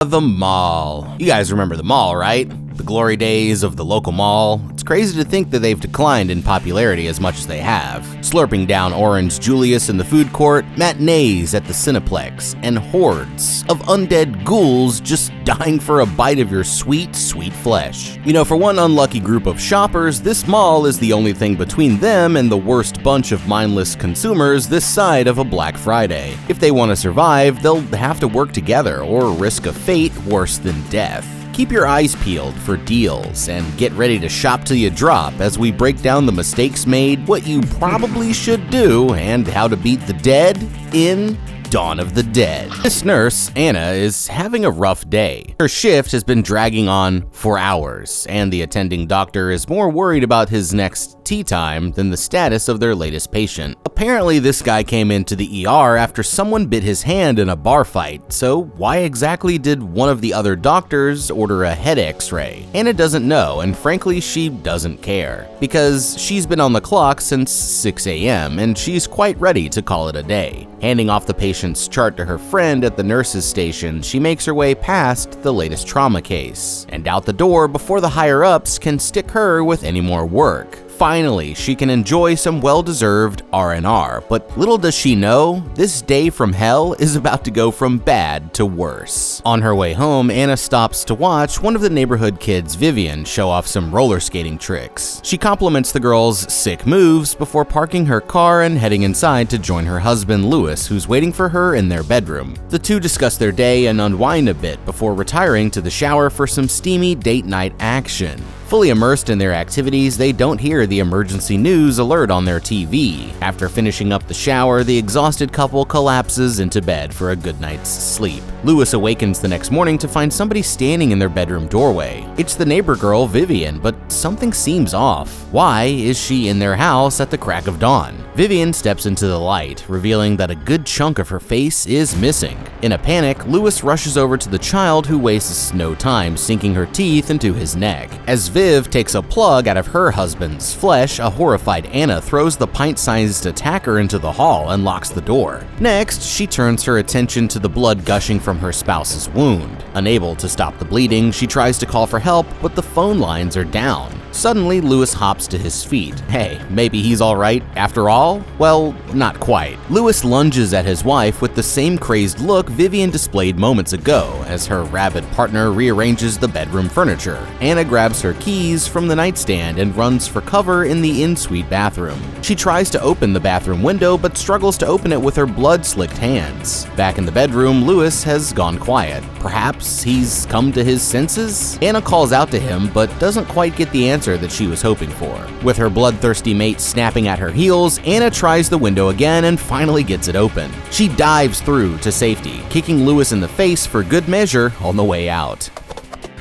The mall. You guys remember the mall, right? The glory days of the local mall. It's crazy to think that they've declined in popularity as much as they have. Slurping down Orange Julius in the food court, matinees at the Cineplex, and hordes of undead ghouls just dying for a bite of your sweet, sweet flesh. You know, for one unlucky group of shoppers, this mall is the only thing between them and the worst bunch of mindless consumers this side of a Black Friday. If they want to survive, they'll have to work together or risk a fate worse than death. Keep your eyes peeled for deals and get ready to shop till you drop as we break down the mistakes made, what you probably should do, and how to beat the dead in Dawn of the Dead. This nurse, Anna, is having a rough day. Her shift has been dragging on for hours, and the attending doctor is more worried about his next tea time than the status of their latest patient. Apparently, this guy came into the ER after someone bit his hand in a bar fight, so why exactly did one of the other doctors order a head x-ray? Anna doesn't know, and frankly, she doesn't care, because she's been on the clock since 6 a.m., and she's quite ready to call it a day. Handing off the patient's chart to her friend at the nurse's station, she makes her way past the latest trauma case, and out the door before the higher-ups can stick her with any more work. Finally, she can enjoy some well-deserved R&R, but little does she know, this day from hell is about to go from bad to worse. On her way home, Anna stops to watch one of the neighborhood kids, Vivian, show off some roller skating tricks. She compliments the girl's sick moves before parking her car and heading inside to join her husband, Louis, who's waiting for her in their bedroom. The two discuss their day and unwind a bit before retiring to the shower for some steamy date night action. Fully immersed in their activities, they don't hear the emergency news alert on their TV. After finishing up the shower, the exhausted couple collapses into bed for a good night's sleep. Louis awakens the next morning to find somebody standing in their bedroom doorway. It's the neighbor girl, Vivian, but something seems off. Why is she in their house at the crack of dawn? Vivian steps into the light, revealing that a good chunk of her face is missing. In a panic, Louis rushes over to the child, who wastes no time sinking her teeth into his neck. As Viv takes a plug out of her husband's flesh, a horrified Anna throws the pint-sized attacker into the hall and locks the door. Next, she turns her attention to the blood gushing from her spouse's wound. Unable to stop the bleeding, she tries to call for help, but the phone lines are down. Suddenly, Louis hops to his feet. Hey, maybe he's alright after all? Well, not quite. Louis lunges at his wife with the same crazed look Vivian displayed moments ago as her rabid partner rearranges the bedroom furniture. Anna grabs her keys from the nightstand and runs for cover in the in-suite bathroom. She tries to open the bathroom window but struggles to open it with her blood-slicked hands. Back in the bedroom, Louis has gone quiet. Perhaps he's come to his senses? Anna calls out to him but doesn't quite get the answer that she was hoping for. With her bloodthirsty mate snapping at her heels, Anna tries the window again and finally gets it open. She dives through to safety, kicking Louis in the face for good measure on the way out.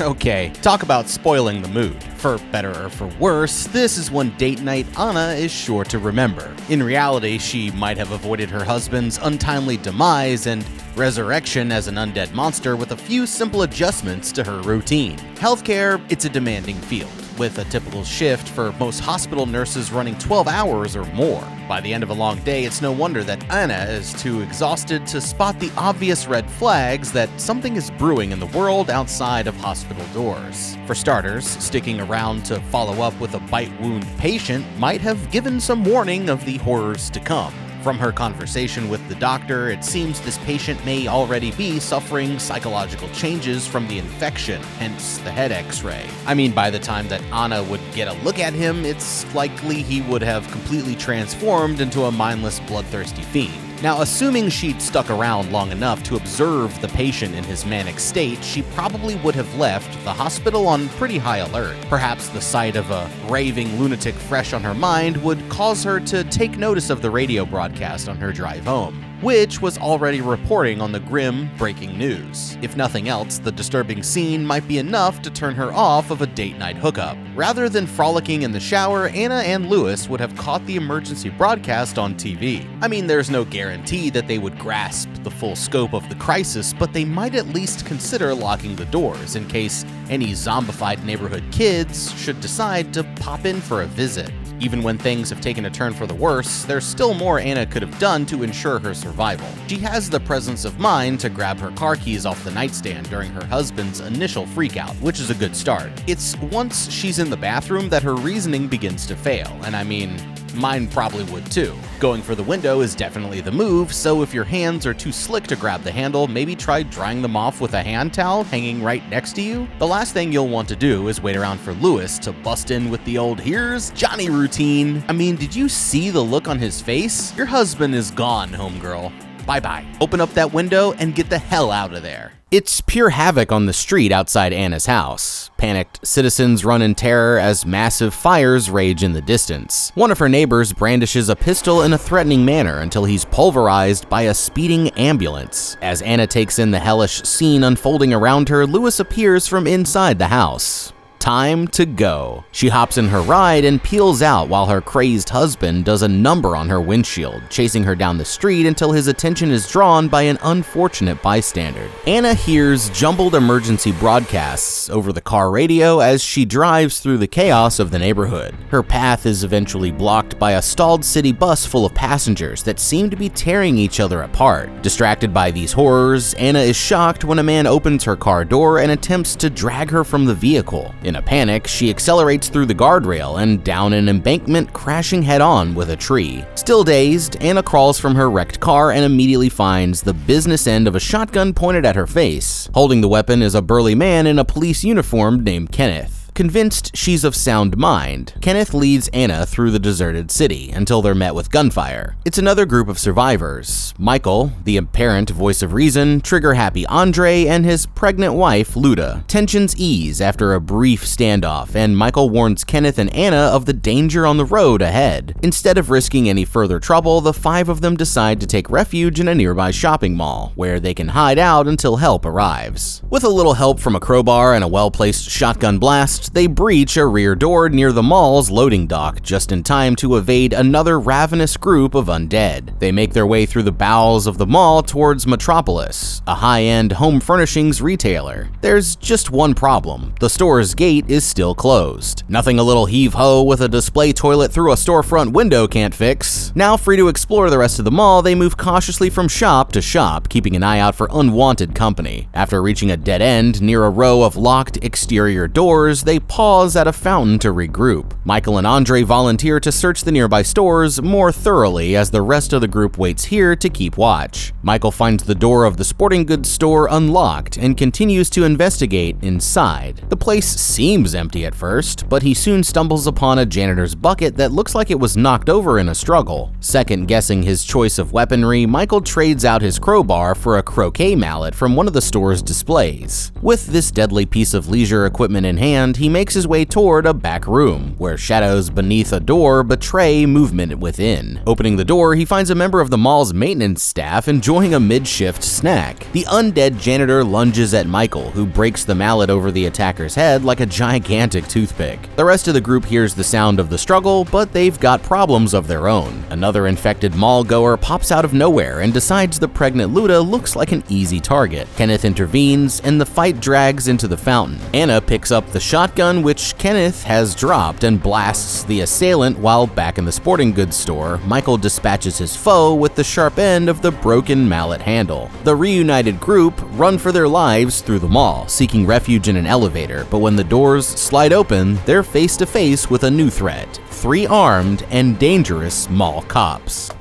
Okay, talk about spoiling the mood. For better or for worse, this is one date night Anna is sure to remember. In reality, she might have avoided her husband's untimely demise and resurrection as an undead monster with a few simple adjustments to her routine. Healthcare, it's a demanding field, with a typical shift for most hospital nurses running 12 hours or more. By the end of a long day, it's no wonder that Anna is too exhausted to spot the obvious red flags that something is brewing in the world outside of hospital doors. For starters, sticking around to follow up with a bite wound patient might have given some warning of the horrors to come. From her conversation with the doctor, it seems this patient may already be suffering psychological changes from the infection, hence the head x-ray. I mean, by the time that Anna would get a look at him, it's likely he would have completely transformed into a mindless, bloodthirsty fiend. Now, assuming she'd stuck around long enough to observe the patient in his manic state, she probably would have left the hospital on pretty high alert. Perhaps the sight of a raving lunatic fresh on her mind would cause her to take notice of the radio broadcast on her drive home, which was already reporting on the grim breaking news. If nothing else, the disturbing scene might be enough to turn her off of a date night hookup. Rather than frolicking in the shower, Anna and Louis would have caught the emergency broadcast on TV. I mean, there's no guarantee that they would grasp the full scope of the crisis, but they might at least consider locking the doors in case any zombified neighborhood kids should decide to pop in for a visit. Even when things have taken a turn for the worse, there's still more Anna could have done to ensure her survival. She has the presence of mind to grab her car keys off the nightstand during her husband's initial freakout, which is a good start. It's once she's in the bathroom that her reasoning begins to fail, and I mean, mine probably would too. Going for the window is definitely the move, so if your hands are too slick to grab the handle, maybe try drying them off with a hand towel hanging right next to you. The last thing you'll want to do is wait around for Lewis to bust in with the old "here's Johnny" routine. I mean, did you see the look on his face? Your husband is gone, homegirl. Bye-bye. Open up that window and get the hell out of there. It's pure havoc on the street outside Anna's house. Panicked citizens run in terror as massive fires rage in the distance. One of her neighbors brandishes a pistol in a threatening manner until he's pulverized by a speeding ambulance. As Anna takes in the hellish scene unfolding around her, Lewis appears from inside the house. Time to go. She hops in her ride and peels out while her crazed husband does a number on her windshield, chasing her down the street until his attention is drawn by an unfortunate bystander. Anna hears jumbled emergency broadcasts over the car radio as she drives through the chaos of the neighborhood. Her path is eventually blocked by a stalled city bus full of passengers that seem to be tearing each other apart. Distracted by these horrors, Anna is shocked when a man opens her car door and attempts to drag her from the vehicle. In a panic, she accelerates through the guardrail and down an embankment, crashing head-on with a tree. Still dazed, Anna crawls from her wrecked car and immediately finds the business end of a shotgun pointed at her face. Holding the weapon is a burly man in a police uniform named Kenneth. Convinced she's of sound mind, Kenneth leads Anna through the deserted city until they're met with gunfire. It's another group of survivors: Michael, the apparent voice of reason, trigger-happy Andre, and his pregnant wife, Luda. Tensions ease after a brief standoff, and Michael warns Kenneth and Anna of the danger on the road ahead. Instead of risking any further trouble, the five of them decide to take refuge in a nearby shopping mall, where they can hide out until help arrives. With a little help from a crowbar and a well-placed shotgun blast, they breach a rear door near the mall's loading dock just in time to evade another ravenous group of undead. They make their way through the bowels of the mall towards Metropolis, a high-end home furnishings retailer. There's just one problem: the store's gate is still closed. Nothing a little heave-ho with a display toilet through a storefront window can't fix. Now free to explore the rest of the mall, they move cautiously from shop to shop, keeping an eye out for unwanted company. After reaching a dead end near a row of locked exterior doors, they pause at a fountain to regroup. Michael and Andre volunteer to search the nearby stores more thoroughly as the rest of the group waits here to keep watch. Michael finds the door of the sporting goods store unlocked and continues to investigate inside. The place seems empty at first, but he soon stumbles upon a janitor's bucket that looks like it was knocked over in a struggle. Second-guessing his choice of weaponry, Michael trades out his crowbar for a croquet mallet from one of the store's displays. With this deadly piece of leisure equipment in hand, he makes his way toward a back room, where shadows beneath a door betray movement within. Opening the door, he finds a member of the mall's maintenance staff enjoying a mid-shift snack. The undead janitor lunges at Michael, who breaks the mallet over the attacker's head like a gigantic toothpick. The rest of the group hears the sound of the struggle, but they've got problems of their own. Another infected mall goer pops out of nowhere and decides the pregnant Luda looks like an easy target. Kenneth intervenes, and the fight drags into the fountain. Anna picks up the shotgun which Kenneth has dropped and blasts the assailant while back in the sporting goods store. Michael dispatches his foe with the sharp end of the broken mallet handle. The reunited group run for their lives through the mall, seeking refuge in an elevator, but when the doors slide open, they're face to face with a new threat: 3 armed and dangerous mall cops.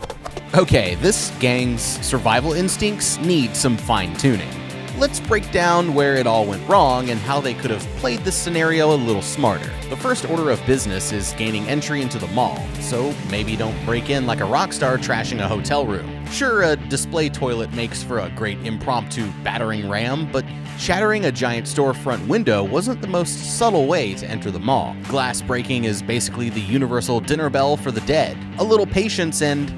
Okay, this gang's survival instincts need some fine-tuning. Let's break down where it all went wrong and how they could have played this scenario a little smarter. The first order of business is gaining entry into the mall, so maybe don't break in like a rock star trashing a hotel room. Sure, a display toilet makes for a great impromptu battering ram, but shattering a giant storefront window wasn't the most subtle way to enter the mall. Glass breaking is basically the universal dinner bell for the dead. A little patience and,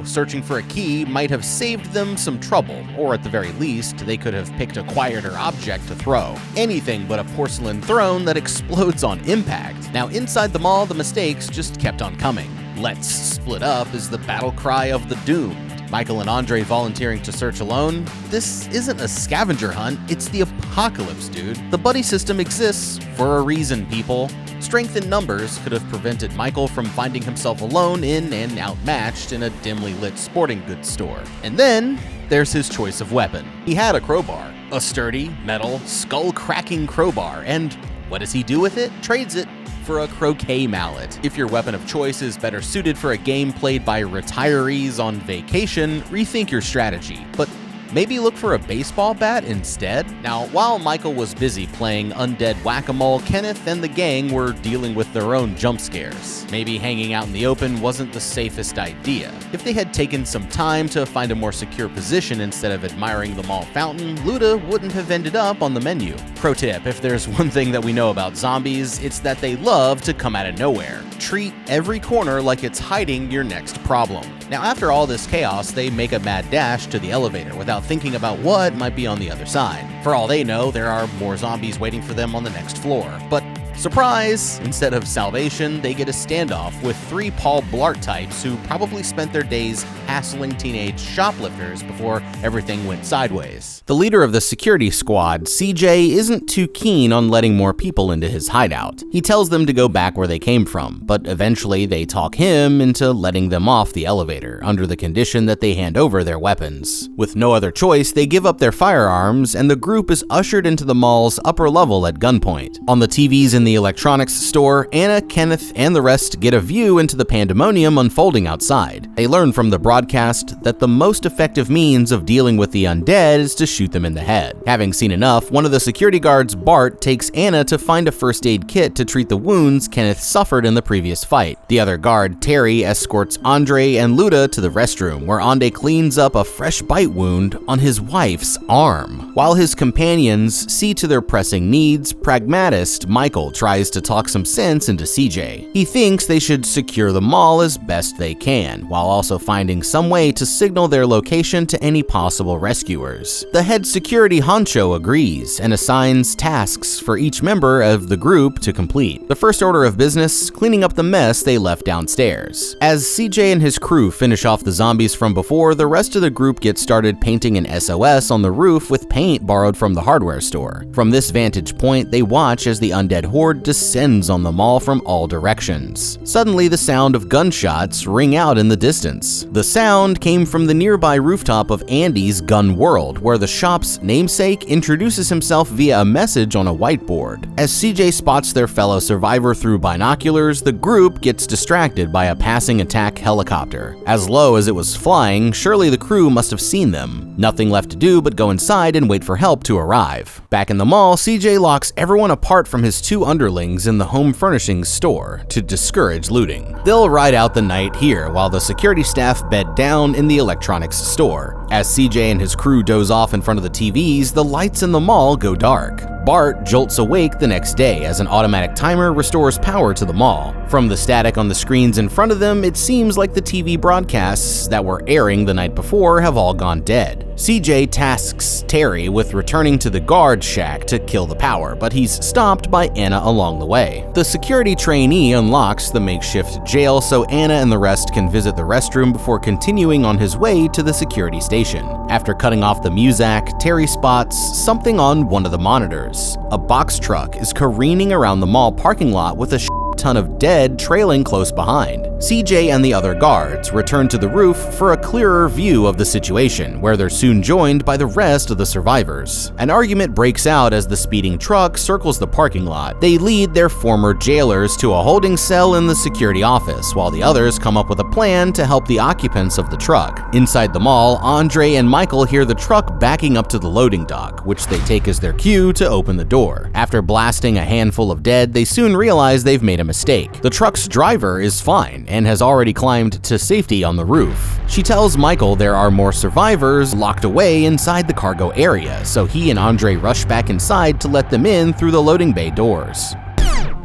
searching for a key might have saved them some trouble, or at the very least, they could have picked a quieter object to throw. Anything but a porcelain throne that explodes on impact. Now inside the mall, the mistakes just kept on coming. "Let's split up" is the battle cry of the doomed. Michael and Andre volunteering to search alone? This isn't a scavenger hunt, it's the apocalypse, dude. The buddy system exists for a reason, people. Strength in numbers could have prevented Michael from finding himself alone in and outmatched in a dimly lit sporting goods store. And then there's his choice of weapon. He had a crowbar, a sturdy, metal, skull-cracking crowbar, and what does he do with it? Trades it for a croquet mallet. If your weapon of choice is better suited for a game played by retirees on vacation, rethink your strategy. But maybe look for a baseball bat instead? Now, while Michael was busy playing undead whack-a-mole, Kenneth and the gang were dealing with their own jump scares. Maybe hanging out in the open wasn't the safest idea. If they had taken some time to find a more secure position instead of admiring the mall fountain, Luda wouldn't have ended up on the menu. Pro tip, if there's one thing that we know about zombies, it's that they love to come out of nowhere. Treat every corner like it's hiding your next problem. Now, after all this chaos, they make a mad dash to the elevator without thinking about what might be on the other side. For all they know, there are more zombies waiting for them on the next floor. But surprise! Instead of salvation, they get a standoff with 3 Paul Blart types who probably spent their days hassling teenage shoplifters before everything went sideways. The leader of the security squad, CJ, isn't too keen on letting more people into his hideout. He tells them to go back where they came from, but eventually they talk him into letting them off the elevator, under the condition that they hand over their weapons. With no other choice, they give up their firearms, and the group is ushered into the mall's upper level at gunpoint. On the TVs in the electronics store, Anna, Kenneth, and the rest get a view into the pandemonium unfolding outside. They learn from the broadcast that the most effective means of dealing with the undead is to shoot them in the head. Having seen enough, one of the security guards, Bart, takes Anna to find a first aid kit to treat the wounds Kenneth suffered in the previous fight. The other guard, Terry, escorts Andre and Luda to the restroom, where Ande cleans up a fresh bite wound on his wife's arm. While his companions see to their pressing needs, pragmatist Michael tries to talk some sense into CJ. He thinks they should secure the mall as best they can, while also finding some way to signal their location to any possible rescuers. The head security honcho agrees and assigns tasks for each member of the group to complete. The first order of business, cleaning up the mess they left downstairs. As CJ and his crew finish off the zombies from before, the rest of the group gets started painting an SOS on the roof with paint borrowed from the hardware store. From this vantage point, they watch as the undead horde descends on the mall from all directions. Suddenly, the sound of gunshots ring out in the distance. The sound came from the nearby rooftop of Andy's Gun World, where the shop's namesake introduces himself via a message on a whiteboard. As CJ spots their fellow survivor through binoculars, the group gets distracted by a passing attack helicopter. As low as it was flying, surely the crew must have seen them. Nothing left to do but go inside and wait for help to arrive. Back in the mall, CJ locks everyone apart from his 2 underlings in the home furnishings store to discourage looting. They'll ride out the night here while the security staff bed down in the electronics store. As CJ and his crew doze off in front of the TVs, the lights in the mall go dark. Bart jolts awake the next day as an automatic timer restores power to the mall. From the static on the screens in front of them, it seems like the TV broadcasts that were airing the night before have all gone dead. CJ tasks Terry with returning to the guard shack to kill the power, but he's stopped by Anna along the way. The security trainee unlocks the makeshift jail so Anna and the rest can visit the restroom before continuing on his way to the security station. After cutting off the Muzak, Terry spots something on one of the monitors. A box truck is careening around the mall parking lot with a ton of dead trailing close behind. CJ and the other guards return to the roof for a clearer view of the situation, where they're soon joined by the rest of the survivors. An argument breaks out as the speeding truck circles the parking lot. They lead their former jailers to a holding cell in the security office, while the others come up with a plan to help the occupants of the truck. Inside the mall, Andre and Michael hear the truck backing up to the loading dock, which they take as their cue to open the door. After blasting a handful of dead, they soon realize they've made a mistake. The truck's driver is fine and has already climbed to safety on the roof. She tells Michael there are more survivors locked away inside the cargo area, so he and Andre rush back inside to let them in through the loading bay doors.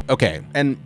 Okay, and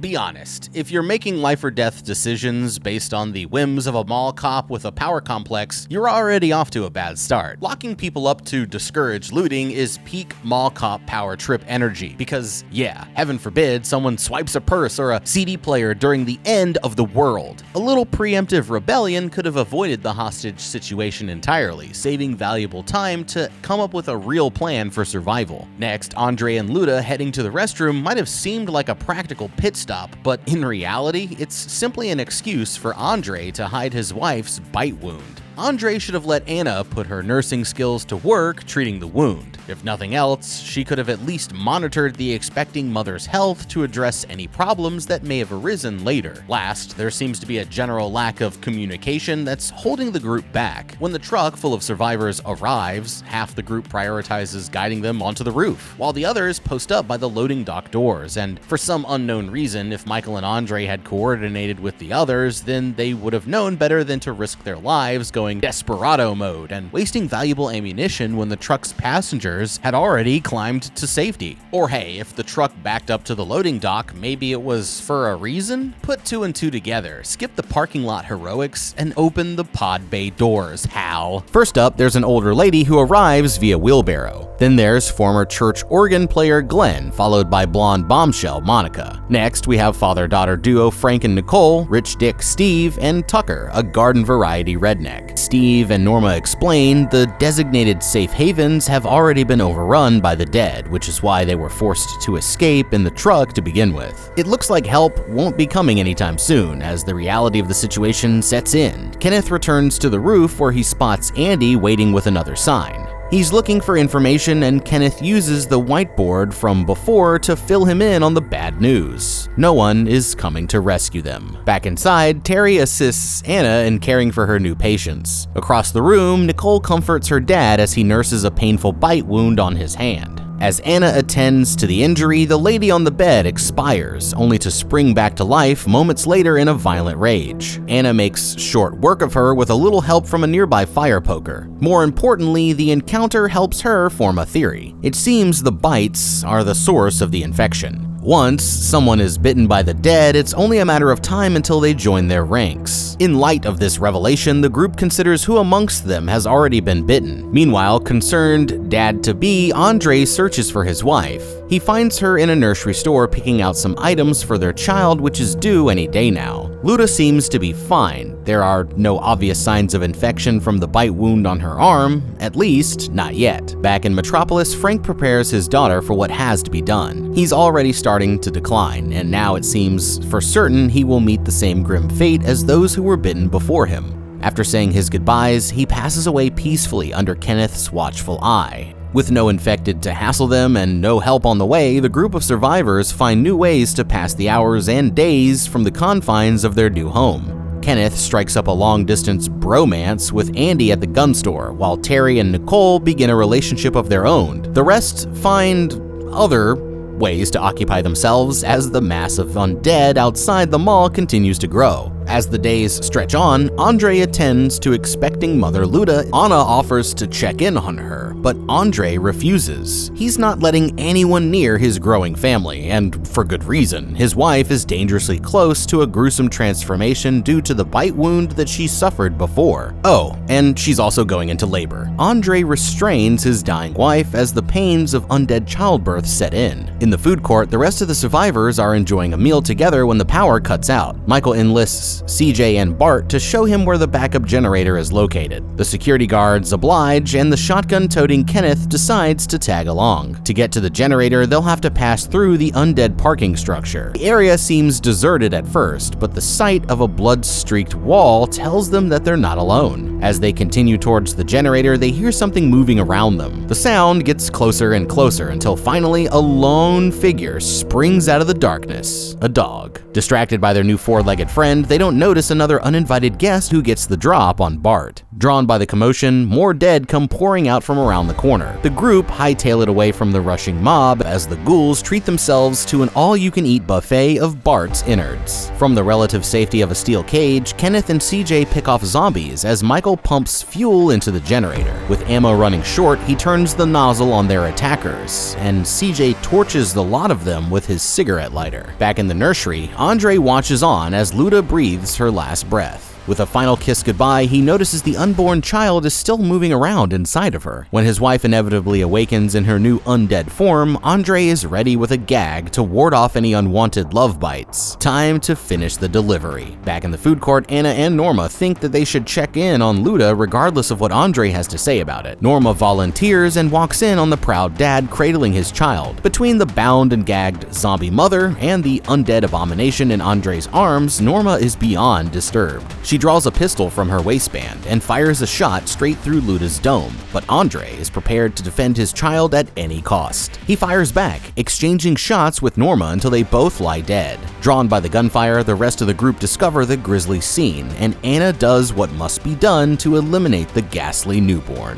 be honest, if you're making life or death decisions based on the whims of a mall cop with a power complex, you're already off to a bad start. Locking people up to discourage looting is peak mall cop power trip energy because, yeah, heaven forbid someone swipes a purse or a CD player during the end of the world. A little preemptive rebellion could have avoided the hostage situation entirely, saving valuable time to come up with a real plan for survival. Next, Andre and Luda heading to the restroom might have seemed like a practical pit stop, but in reality, it's simply an excuse for Andre to hide his wife's bite wound. Andre should have let Anna put her nursing skills to work treating the wound. If nothing else, she could have at least monitored the expecting mother's health to address any problems that may have arisen later. Last, there seems to be a general lack of communication that's holding the group back. When the truck full of survivors arrives, half the group prioritizes guiding them onto the roof, while the others post up by the loading dock doors, and for some unknown reason, if Michael and Andre had coordinated with the others, then they would have known better than to risk their lives going desperado mode and wasting valuable ammunition when the truck's passengers had already climbed to safety. Or hey, if the truck backed up to the loading dock, maybe it was for a reason? Put two and two together, skip the parking lot heroics, and open the pod bay doors. How? First up, there's an older lady who arrives via wheelbarrow. Then there's former church organ player Glenn, followed by blonde bombshell Monica. Next, we have father-daughter duo Frank and Nicole, rich dick Steve, and Tucker, a garden variety redneck. Steve and Norma explain the designated safe havens have already been overrun by the dead, which is why they were forced to escape in the truck to begin with. It looks like help won't be coming anytime soon, as the reality of the situation sets in. Kenneth returns to the roof where he spots Andy waiting with another sign. He's looking for information, and Kenneth uses the whiteboard from before to fill him in on the bad news. No one is coming to rescue them. Back inside, Terry assists Anna in caring for her new patients. Across the room, Nicole comforts her dad as he nurses a painful bite wound on his hand. As Anna attends to the injury, the lady on the bed expires, only to spring back to life moments later in a violent rage. Anna makes short work of her with a little help from a nearby fire poker. More importantly, the encounter helps her form a theory. It seems the bites are the source of the infection. Once someone is bitten by the dead, it's only a matter of time until they join their ranks. In light of this revelation, the group considers who amongst them has already been bitten. Meanwhile, concerned dad-to-be Andre searches for his wife. He finds her in a nursery store picking out some items for their child, which is due any day now. Luda seems to be fine. There are no obvious signs of infection from the bite wound on her arm, at least not yet. Back in Metropolis, Frank prepares his daughter for what has to be done. He's already starting to decline, and now it seems for certain he will meet the same grim fate as those who were bitten before him. After saying his goodbyes, he passes away peacefully under Kenneth's watchful eye. With no infected to hassle them and no help on the way, the group of survivors find new ways to pass the hours and days from the confines of their new home. Kenneth strikes up a long-distance bromance with Andy at the gun store, while Terry and Nicole begin a relationship of their own. The rest find other ways to occupy themselves as the mass of undead outside the mall continues to grow. As the days stretch on, Andre attends to expecting mother Luda. Anna offers to check in on her, but Andre refuses. He's not letting anyone near his growing family, and for good reason. His wife is dangerously close to a gruesome transformation due to the bite wound that she suffered before. Oh, and she's also going into labor. Andre restrains his dying wife as the pains of undead childbirth set in. In the food court, the rest of the survivors are enjoying a meal together when the power cuts out. Michael enlists CJ and Bart to show him where the backup generator is located. The security guards oblige, and the shotgun-toting Kenneth decides to tag along. To get to the generator, they'll have to pass through the undead parking structure. The area seems deserted at first, but the sight of a blood-streaked wall tells them that they're not alone. As they continue towards the generator, they hear something moving around them. The sound gets closer and closer until finally a lone figure springs out of the darkness, a dog. Distracted by their new four-legged friend, they don't notice another uninvited guest who gets the drop on Bart. Drawn by the commotion, more dead come pouring out from around the corner. The group hightail it away from the rushing mob as the ghouls treat themselves to an all-you-can-eat buffet of Bart's innards. From the relative safety of a steel cage, Kenneth and CJ pick off zombies as Michael Michael pumps fuel into the generator. With ammo running short, he turns the nozzle on their attackers, and CJ torches the lot of them with his cigarette lighter. Back in the nursery, Andre watches on as Luda breathes her last breath. With a final kiss goodbye, he notices the unborn child is still moving around inside of her. When his wife inevitably awakens in her new undead form, Andre is ready with a gag to ward off any unwanted love bites. Time to finish the delivery. Back in the food court, Anna and Norma think that they should check in on Luda regardless of what Andre has to say about it. Norma volunteers and walks in on the proud dad cradling his child. Between the bound and gagged zombie mother and the undead abomination in Andre's arms, Norma is beyond disturbed. She draws a pistol from her waistband and fires a shot straight through Luda's dome, but Andre is prepared to defend his child at any cost. He fires back, exchanging shots with Norma until they both lie dead. Drawn by the gunfire, the rest of the group discover the grisly scene, and Anna does what must be done to eliminate the ghastly newborn.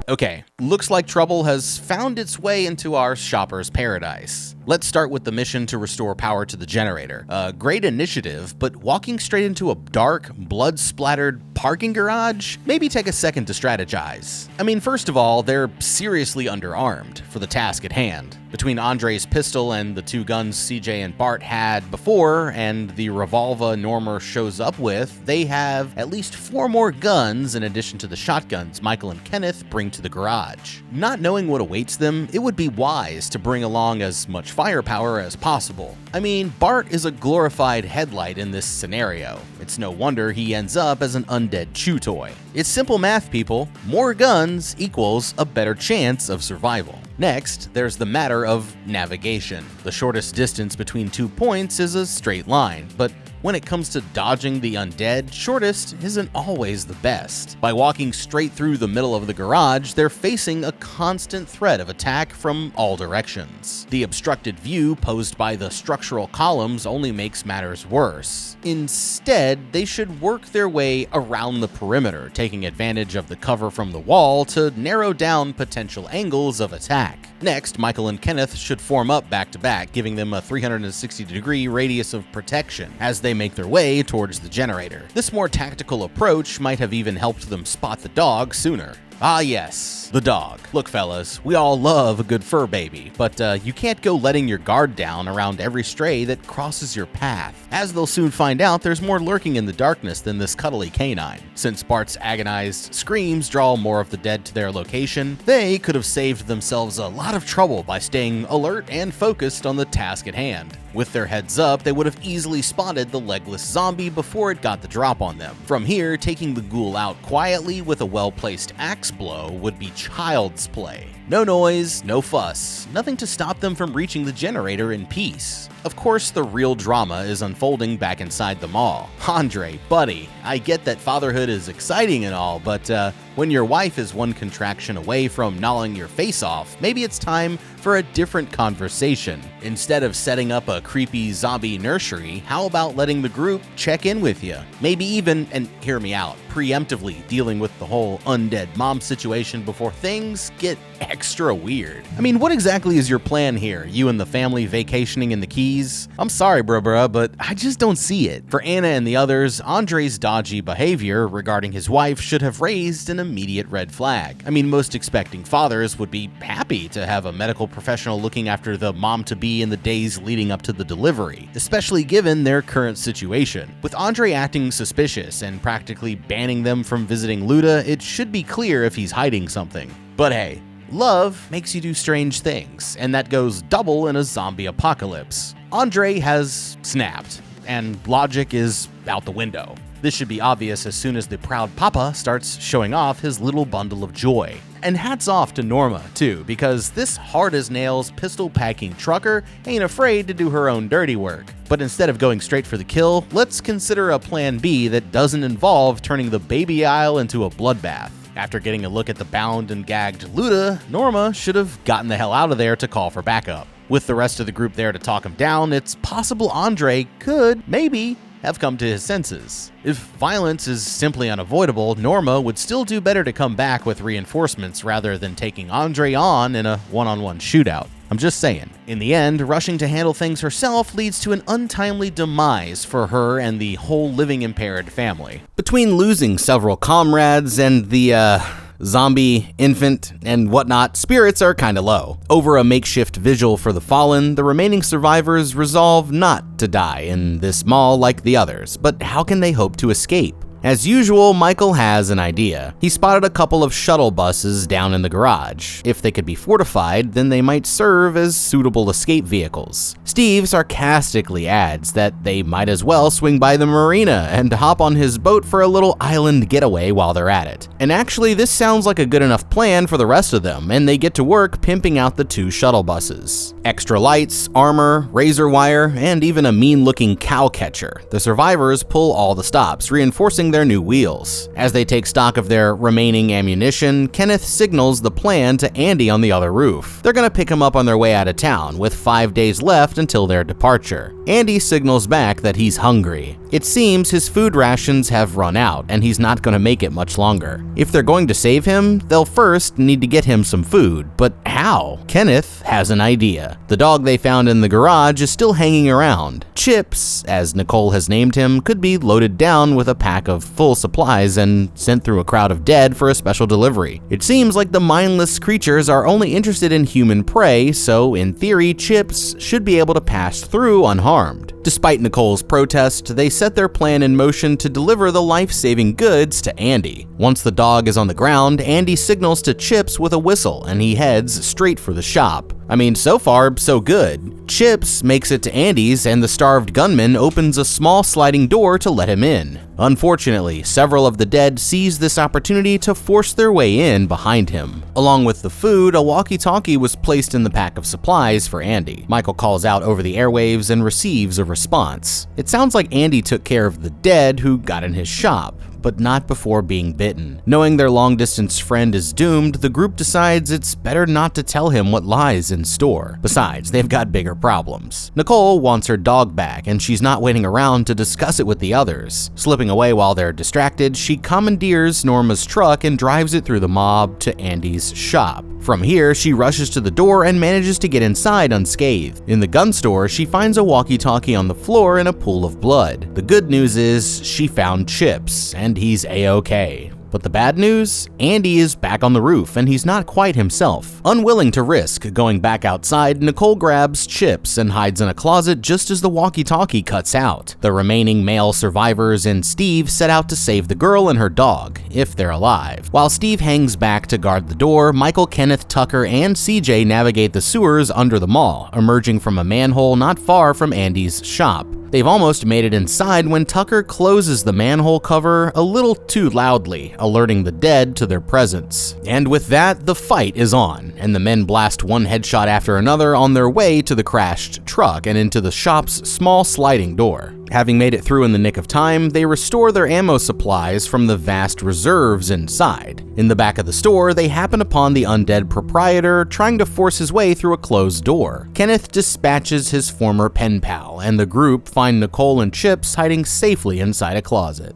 Okay, looks like trouble has found its way into our shopper's paradise. Let's start with the mission to restore power to the generator. A great initiative, but walking straight into a dark, blood-splattered parking garage? Maybe take a second to strategize. I mean, first of all, they're seriously underarmed for the task at hand. Between Andre's pistol and the two guns CJ and Bart had before, and the revolver Norma shows up with, they have at least 4 more guns in addition to the shotguns Michael and Kenneth bring to the garage. Not knowing what awaits them, it would be wise to bring along as much firepower as possible. I mean, Bart is a glorified headlight in this scenario. It's no wonder he ends up as an undead chew toy. It's simple math, people. More guns equals a better chance of survival. Next, there's the matter of navigation. The shortest distance between 2 points is a straight line, but when it comes to dodging the undead, shortest isn't always the best. By walking straight through the middle of the garage, they're facing a constant threat of attack from all directions. The obstructed view posed by the structural columns only makes matters worse. Instead, they should work their way around the perimeter, taking advantage of the cover from the wall to narrow down potential angles of attack. Next, Michael and Kenneth should form up back-to-back, giving them a 360-degree radius of protection as they make their way towards the generator. This more tactical approach might have even helped them spot the dog sooner. Ah yes, the dog. Look fellas, we all love a good fur baby, but you can't go letting your guard down around every stray that crosses your path. As they'll soon find out, there's more lurking in the darkness than this cuddly canine. Since Bart's agonized screams draw more of the dead to their location, they could have saved themselves a lot of trouble by staying alert and focused on the task at hand. With their heads up, they would have easily spotted the legless zombie before it got the drop on them. From here, taking the ghoul out quietly with a well-placed axe blow would be child's play. No noise, no fuss, nothing to stop them from reaching the generator in peace. Of course, the real drama is unfolding back inside the mall. Andre, buddy, I get that fatherhood is exciting and all, but when your wife is one contraction away from gnawing your face off, maybe it's time for a different conversation. Instead of setting up a creepy zombie nursery, how about letting the group check in with you? Maybe even, and hear me out, preemptively dealing with the whole undead mom situation before things get extra weird. I mean, what exactly is your plan here? You and the family vacationing in the Keys? I'm sorry, bruh, but I just don't see it. For Anna and the others, Andre's dodgy behavior regarding his wife should have raised an immediate red flag. I mean, most expecting fathers would be happy to have a medical professional looking after the mom-to-be in the days leading up to the delivery, especially given their current situation. With Andre acting suspicious and practically banning them from visiting Luda, it should be clear if he's hiding something. But hey, love makes you do strange things, and that goes double in a zombie apocalypse. Andre has snapped, and logic is out the window. This should be obvious as soon as the proud papa starts showing off his little bundle of joy. And hats off to Norma, too, because this hard-as-nails, pistol-packing trucker ain't afraid to do her own dirty work. But instead of going straight for the kill, let's consider a plan B that doesn't involve turning the baby aisle into a bloodbath. After getting a look at the bound and gagged Luda, Norma should have gotten the hell out of there to call for backup. With the rest of the group there to talk him down, it's possible Andre could, maybe, have come to his senses. If violence is simply unavoidable, Norma would still do better to come back with reinforcements rather than taking Andre on in a one-on-one shootout. I'm just saying. In the end, rushing to handle things herself leads to an untimely demise for her and the whole living impaired family. Between losing several comrades and the, zombie, infant, and whatnot, spirits are kinda low. Over a makeshift vigil for the fallen, the remaining survivors resolve not to die in this mall like the others, but how can they hope to escape? As usual, Michael has an idea. He spotted a couple of shuttle buses down in the garage. If they could be fortified, then they might serve as suitable escape vehicles. Steve sarcastically adds that they might as well swing by the marina and hop on his boat for a little island getaway while they're at it. And actually, this sounds like a good enough plan for the rest of them, and they get to work pimping out the 2 shuttle buses. Extra lights, armor, razor wire, and even a mean-looking cow catcher. The survivors pull all the stops, reinforcing their new wheels. As they take stock of their remaining ammunition, Kenneth signals the plan to Andy on the other roof. They're gonna pick him up on their way out of town, with 5 days left until their departure. Andy signals back that he's hungry. It seems his food rations have run out, and he's not gonna make it much longer. If they're going to save him, they'll first need to get him some food, but how? Kenneth has an idea. The dog they found in the garage is still hanging around. Chips, as Nicole has named him, could be loaded down with a pack of full supplies and sent through a crowd of dead for a special delivery. It seems like the mindless creatures are only interested in human prey, so in theory, Chips should be able to pass through unharmed. Despite Nicole's protest, they set their plan in motion to deliver the life-saving goods to Andy. Once the dog is on the ground, Andy signals to Chips with a whistle and he heads straight for the shop. I mean, so far, so good. Chips makes it to Andy's and the starved gunman opens a small sliding door to let him in. Unfortunately, several of the dead seize this opportunity to force their way in behind him. Along with the food, a walkie-talkie was placed in the pack of supplies for Andy. Michael calls out over the airwaves and receives a response. It sounds like Andy took care of the dead who got in his shop, but not before being bitten. Knowing their long-distance friend is doomed, the group decides it's better not to tell him what lies in store. Besides, they've got bigger problems. Nicole wants her dog back, and she's not waiting around to discuss it with the others. Slipping away while they're distracted, she commandeers Norma's truck and drives it through the mob to Andy's shop. From here, she rushes to the door and manages to get inside unscathed. In the gun store, she finds a walkie-talkie on the floor in a pool of blood. The good news is she found Chips, and he's A-okay. But the bad news? Andy is back on the roof, and he's not quite himself. Unwilling to risk going back outside, Nicole grabs Chips and hides in a closet just as the walkie-talkie cuts out. The remaining male survivors and Steve set out to save the girl and her dog, if they're alive. While Steve hangs back to guard the door, Michael, Kenneth, Tucker, and CJ navigate the sewers under the mall, emerging from a manhole not far from Andy's shop. They've almost made it inside when Tucker closes the manhole cover a little too loudly, alerting the dead to their presence. And with that, the fight is on, and the men blast one headshot after another on their way to the crashed truck and into the shop's small sliding door. Having made it through in the nick of time, they restore their ammo supplies from the vast reserves inside. In the back of the store, they happen upon the undead proprietor trying to force his way through a closed door. Kenneth dispatches his former pen pal, and the group find Nicole and Chips hiding safely inside a closet.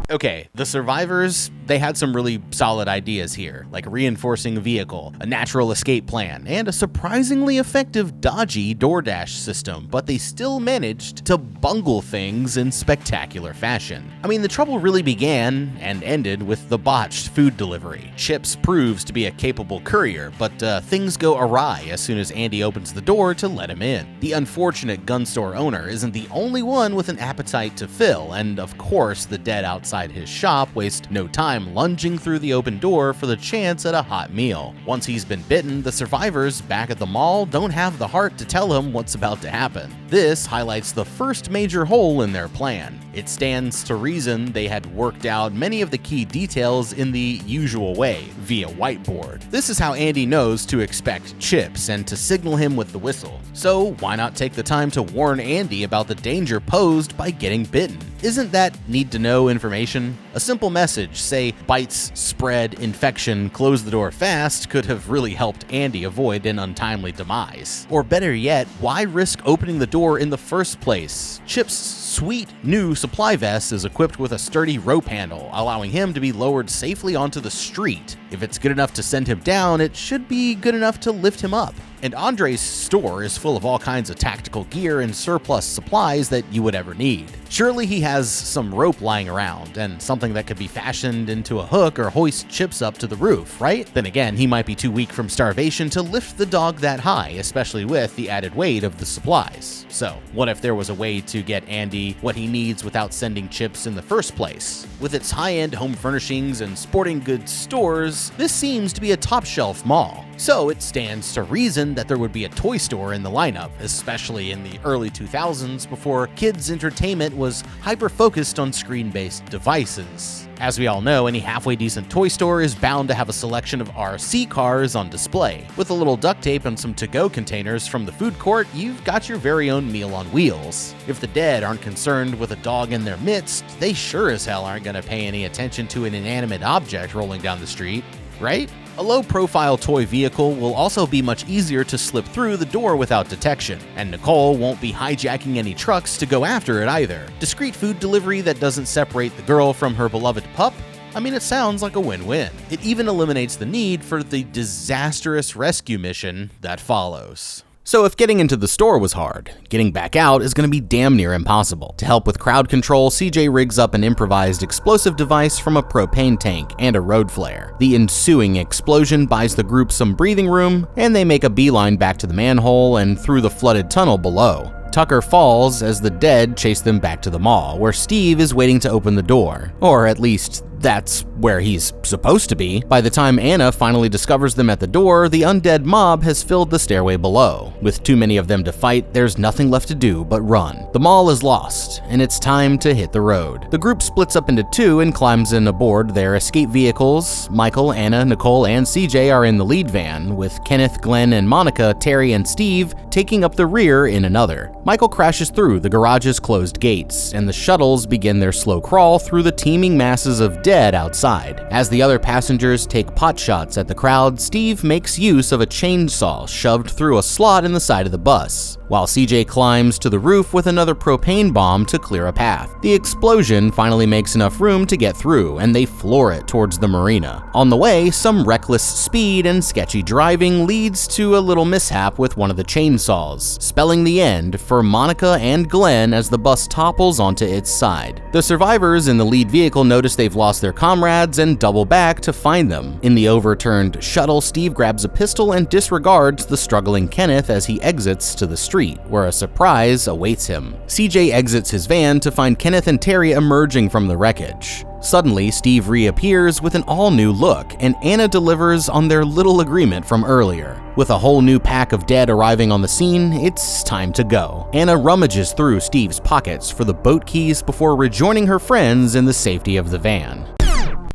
Okay, the survivors, they had some really solid ideas here, like reinforcing a vehicle, a natural escape plan, and a surprisingly effective dodgy DoorDash system, but they still managed to bungle things in spectacular fashion. I mean, the trouble really began and ended with the botched food delivery. Chips proves to be a capable courier, but things go awry as soon as Andy opens the door to let him in. The unfortunate gun store owner isn't the only one with an appetite to fill, and of course, the dead outside his shop waste no time lunging through the open door for the chance at a hot meal. Once he's been bitten, the survivors back at the mall don't have the heart to tell him what's about to happen. This highlights the first major hole in their plan. It stands to reason they had worked out many of the key details in the usual way, via whiteboard. This is how Andy knows to expect Chips and to signal him with the whistle. So why not take the time to warn Andy about the danger posed by getting bitten? isn't that need-to-know information? A simple message, say, bites, spread, infection, close the door fast, could have really helped Andy avoid an untimely demise. Or better yet, why risk opening the door in the first place? Chip's sweet new supply vest is equipped with a sturdy rope handle, allowing him to be lowered safely onto the street. If it's good enough to send him down, it should be good enough to lift him up. And Andre's store is full of all kinds of tactical gear and surplus supplies that you would ever need. Surely he has some rope lying around, and something that could be fashioned into a hook or hoist Chips up to the roof, right? Then again, he might be too weak from starvation to lift the dog that high, especially with the added weight of the supplies. So, what if there was a way to get Andy what he needs without sending Chips in the first place? With its high-end home furnishings and sporting goods stores, this seems to be a top-shelf mall. So it stands to reason that there would be a toy store in the lineup, especially in the early 2000s before kids' entertainment was hyper-focused on screen-based devices. As we all know, any halfway decent toy store is bound to have a selection of RC cars on display. With a little duct tape and some to-go containers from the food court, you've got your very own meal on wheels. If the dead aren't concerned with a dog in their midst, they sure as hell aren't going to pay any attention to an inanimate object rolling down the street, right? A low-profile toy vehicle will also be much easier to slip through the door without detection, and Nicole won't be hijacking any trucks to go after it either. Discreet food delivery that doesn't separate the girl from her beloved pup? I mean, it sounds like a win-win. It even eliminates the need for the disastrous rescue mission that follows. So if getting into the store was hard, getting back out is going to be damn near impossible. To help with crowd control, CJ rigs up an improvised explosive device from a propane tank and a road flare. The ensuing explosion buys the group some breathing room, and they make a beeline back to the manhole and through the flooded tunnel below. Tucker falls as the dead chase them back to the mall, where Steve is waiting to open the door, or at least that's where he's supposed to be. By the time Anna finally discovers them at the door, the undead mob has filled the stairway below. With too many of them to fight, there's nothing left to do but run. The mall is lost, and it's time to hit the road. The group splits up into two and climbs in aboard their escape vehicles. Michael, Anna, Nicole, and CJ are in the lead van, with Kenneth, Glenn, and Monica, Terry, and Steve taking up the rear in another. Michael crashes through the garage's closed gates, and the shuttles begin their slow crawl through the teeming masses of dead outside. As the other passengers take pot shots at the crowd, Steve makes use of a chainsaw shoved through a slot in the side of the bus, while CJ climbs to the roof with another propane bomb to clear a path. The explosion finally makes enough room to get through, and they floor it towards the marina. On the way, some reckless speed and sketchy driving leads to a little mishap with one of the chainsaws, spelling the end for Monica and Glenn as the bus topples onto its side. The survivors in the lead vehicle notice they've lost their comrades and double back to find them. In the overturned shuttle, Steve grabs a pistol and disregards the struggling Kenneth as he exits to the street, where a surprise awaits him. CJ exits his van to find Kenneth and Terry emerging from the wreckage. Suddenly, Steve reappears with an all-new look, and Anna delivers on their little agreement from earlier. With a whole new pack of dead arriving on the scene, it's time to go. Anna rummages through Steve's pockets for the boat keys before rejoining her friends in the safety of the van.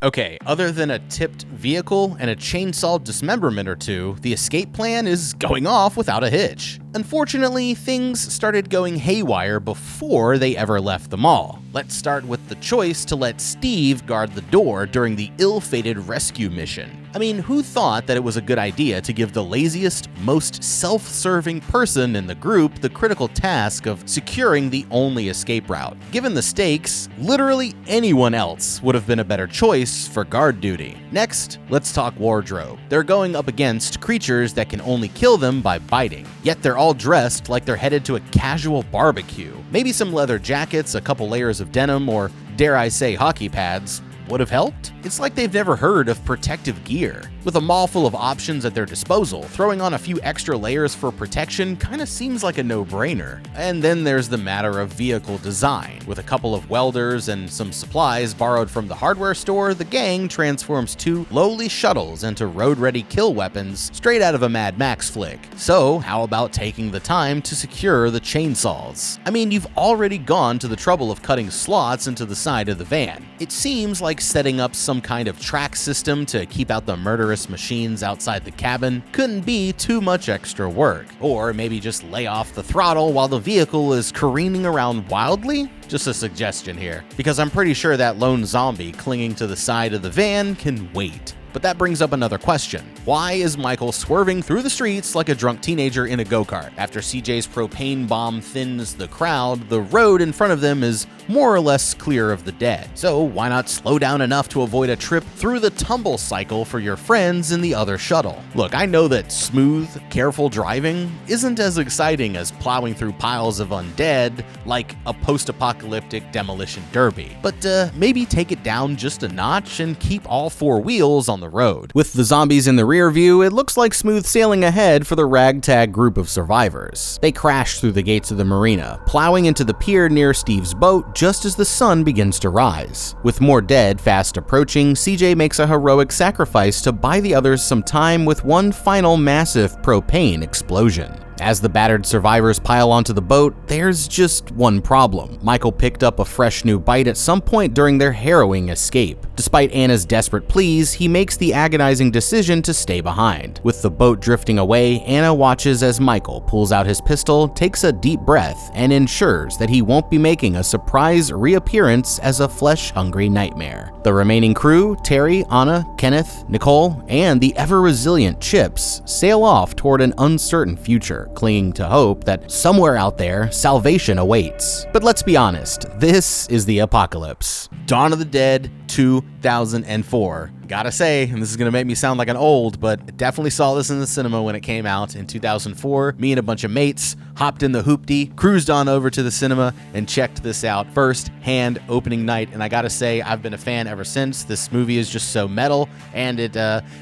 Okay, other than a tipped vehicle and a chainsaw dismemberment or two, the escape plan is going off without a hitch. Unfortunately, things started going haywire before they ever left the mall. Let's start with the choice to let Steve guard the door during the ill-fated rescue mission. I mean, who thought that it was a good idea to give the laziest, most self-serving person in the group the critical task of securing the only escape route? Given the stakes, literally anyone else would have been a better choice for guard duty. Next, let's talk wardrobe. They're going up against creatures that can only kill them by biting, yet they're all dressed like they're headed to a casual barbecue. Maybe some leather jackets, a couple layers of denim, or dare I say hockey pads would have helped? It's like they've never heard of protective gear. With a mall full of options at their disposal, throwing on a few extra layers for protection kinda seems like a no-brainer. And then there's the matter of vehicle design. With a couple of welders and some supplies borrowed from the hardware store, the gang transforms two lowly shuttles into road-ready kill weapons straight out of a Mad Max flick. So how about taking the time to secure the chainsaws? I mean, you've already gone to the trouble of cutting slots into the side of the van. It seems like setting up some kind of track system to keep out the murderous dangerous machines outside the cabin couldn't be too much extra work. Or maybe just lay off the throttle while the vehicle is careening around wildly? Just a suggestion here, because I'm pretty sure that lone zombie clinging to the side of the van can wait. But that brings up another question. Why is Michael swerving through the streets like a drunk teenager in a go-kart? After CJ's propane bomb thins the crowd, the road in front of them is more or less clear of the dead. So why not slow down enough to avoid a trip through the tumble cycle for your friends in the other shuttle? Look, I know that smooth, careful driving isn't as exciting as plowing through piles of undead like a post-apocalyptic demolition derby, but maybe take it down just a notch and keep all four wheels on the road. With the zombies in the rear view, it looks like smooth sailing ahead for the ragtag group of survivors. They crash through the gates of the marina, plowing into the pier near Steve's boat just as the sun begins to rise. With more dead fast approaching, CJ makes a heroic sacrifice to buy the others some time with one final massive propane explosion. As the battered survivors pile onto the boat, there's just one problem. Michael picked up a fresh new bite at some point during their harrowing escape. Despite Anna's desperate pleas, he makes the agonizing decision to stay behind. With the boat drifting away, Anna watches as Michael pulls out his pistol, takes a deep breath, and ensures that he won't be making a surprise reappearance as a flesh-hungry nightmare. The remaining crew, Terry, Anna, Kenneth, Nicole, and the ever-resilient Chips, sail off toward an uncertain future, clinging to hope that somewhere out there, salvation awaits. But let's be honest, this is the apocalypse. Dawn of the Dead 2004. Gotta say, and this is gonna make me sound like an old, but definitely saw this in the cinema when it came out in 2004. Me and a bunch of mates hopped in the hoopty, cruised on over to the cinema, and checked this out first hand opening night. And I gotta say, I've been a fan ever since. This movie is just so metal, and it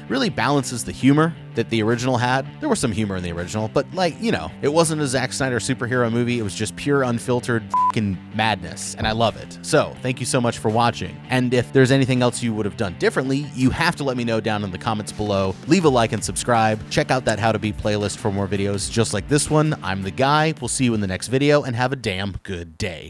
really balances the humor that the original had. There was some humor in the original, but it wasn't a Zack Snyder superhero movie. It was just pure, unfiltered fucking madness, and I love it. So, thank you so much for watching. And if there's anything else you would have done differently, you have to let me know down in the comments below. Leave a like and subscribe. Check out that How to Be playlist for more videos just like this one. I'm the guy. We'll see you in the next video, and have a damn good day.